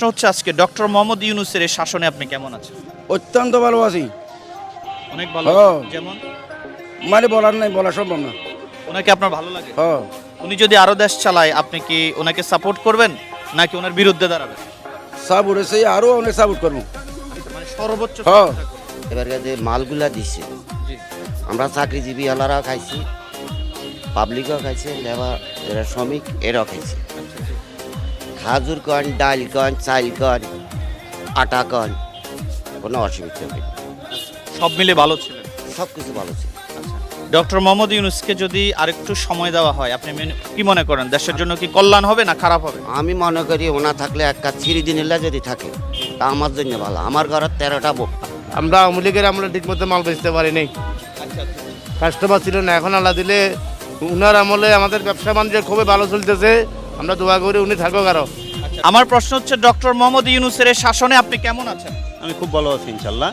হচ্ছে আজকে ডক্টর মোহাম্মদ ইউনূসের এই শাসনে আপনি কেমন আছেন? অত্যন্ত ভালো আছি। অনেক ভালো। হ্যাঁ। যেমন মানে বলার নাই, বলা সম্ভব না। ওনাকে আপনার ভালো লাগে? হ্যাঁ, উনি যদি আরো দেশ চালায় আপনি কি ওনাকে সাপোর্ট করবেন নাকি ওনার বিরুদ্ধে দাঁড়াবেন? সাপোর্ট হয়েছে, আরো অনেক সাপোর্ট করবো। মানে সর্বোচ্চ হ্যাঁ। চেষ্টা করবেন। এবার যে মালগুলা দিচ্ছে জি। আমরা চাকরিজীবী হলারাও খাইছি, পাবলিকও খাইছে, লেবার যারা শ্রমিক এরাও খাইছে। খাজুর কন, ডাল কন, চাল কন, আটা কন, কোনো অসুবিধা নেই, সব মিলে ভালো ছিলেন। সব কিছু ভালো ছিল। ডক্টর মোহাম্মদ ইউনূসকে যদি আরেকটু সময় দেওয়া হয় আপনি কি মনে করেন দেশের জন্য কি কল্যাণ হবে না খারাপ হবে? আমি মনে করি ওনা থাকলে এক কাজ ছিঁড়ি দিন যদি থাকে তা আমার জন্য ভালো। আমার ঘরের 13টা বউ। আমরা আওয়ামী লীগের আমলে ঠিক মতো মাল বেচতে পারি নাই, কাস্টমার ছিল না। এখন আল্লাহ দিলে উনার আমলে আমাদের ব্যবসা বাণিজ্য খুবই ভালো চলতেছে। আমরা দোয়া করি উনি থাকুক আরো। আমার প্রশ্ন হচ্ছে ডক্টর মোহাম্মদ ইউনূসের এই শাসনে আপনি কেমন আছেন? আমি খুব ভালো আছি ইনশাল্লাহ।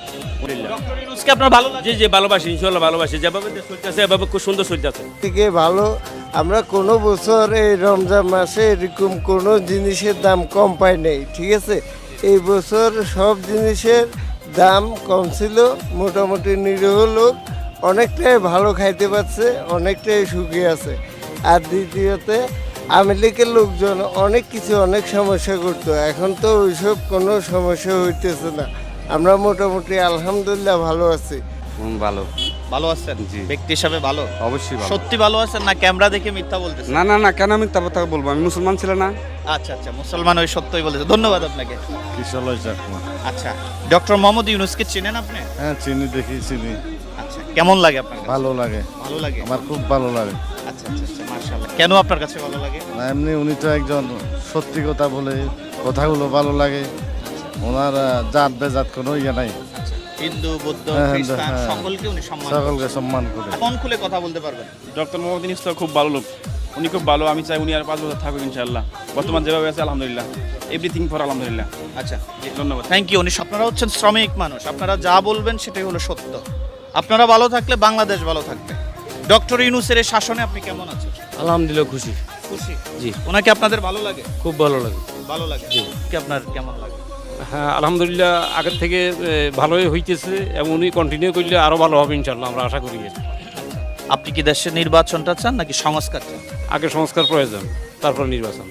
ডক্টর ইউনূসকে আপনার ভালো লাগে? জি জি ভালোবাসি, ইনশাল্লাহ ভালোবাসি। যেভাবে দেশ চলতেছে এভাবে খুব সুন্দর চলতেছে। থেকে ভালো। আমরা কোনো বছর এই রমজান মাসে এরকম কোনো জিনিসের দাম কম পাই নাই, ঠিক আছে। এই বছর সব জিনিসের দাম কম ছিল। মোটামুটি নিরীহ লোক অনেকটাই ভালো খাইতে পারছে, অনেকটাই সুখী আছে। আর দ্বিতীয়তে আওয়ামী লীগের লোকজন অনেক কিছু অনেক সমস্যা করতো, এখন তো ওইসব কোনো সমস্যা হইতেছে না। আমরা মোটামুটি আলহামদুলিল্লাহ ভালো আছি। ভালো। ভালো আছেন? জি। ব্যক্তি হিসাবে ভালো? অবশ্যই ভালো। সত্যি ভালো আছেন না ক্যামেরা দেখে মিথ্যা বলতেছেন? না না না, কেন আমি তার কথা বলবো? আমি মুসলমান ছিল না। আচ্ছা আচ্ছা, মুসলমান ওই সত্যই বলেছে। ধন্যবাদ আপনাকে। কিশোর চাকমা। আচ্ছা, ডক্টর মোহাম্মদ ইউনূসকে চেনেন আপনি? হ্যাঁ চিনি, দেখি চিনি। আচ্ছা, কেমন লাগে আপনার কাছে? ভালো লাগে, ভালো লাগে। আমার খুব ভালো লাগে। আচ্ছা আচ্ছা আচ্ছা, মাশাআল্লাহ। কেন আপনার কাছে ভালো লাগে? না এমনি উনি তো একজন সত্যি কথা বলে, কথাগুলো ভালো লাগে। ওনার জাত বেজাত কোনো ইয়ে নাই, হিন্দু, বৌদ্ধ, হ্যাঁ, খ্রিস্টান হ্যাঁ। সকলকে উনি সম্মান সকলকে করেন। সম্মান করে। মন খুলে কথা বলতে পারবেন? ডক্টর মোহাম্মদ ইউনূস তো খুব ভালো লোক, উনি খুব ভালো। আমি চাই উনি আর 5 বছর থাকুক ইনশাআল্লাহ। বর্তমান যেভাবে আছে আলহামদুলিল্লাহ, এভরিথিং ফর আলহামদুলিল্লাহ। আচ্ছা, জি, ধন্যবাদ। Thank you. আপনারা হচ্ছেন শ্রমিক মানুষ, আপনারা যা বলবেন সেটাই হলো সত্য। আপনারা ভালো থাকলে বাংলাদেশ ভালো থাকবে। ডক্টর ইউনূসের এই শাসনে আপনি কেমন আছেন? আলহামদুলিল্লাহ খুশি। খুশি? জি। ওনাকে আপনাদের ভালো লাগে? খুব ভালো লাগে। ভালো লাগে। কি আপনার কেমন লাগে? হ্যাঁ আলহামদুলিল্লাহ আগের থেকে ভালোই হইতেছে এবং উনি কন্টিনিউ করলে আরো ভালো হবে ইনশাল্লাহ, আমরা আশা করি। আপনি কি দেশের নির্বাচনটা চান নাকি সংস্কার চান? আগে সংস্কার প্রয়োজন, তারপর নির্বাচন।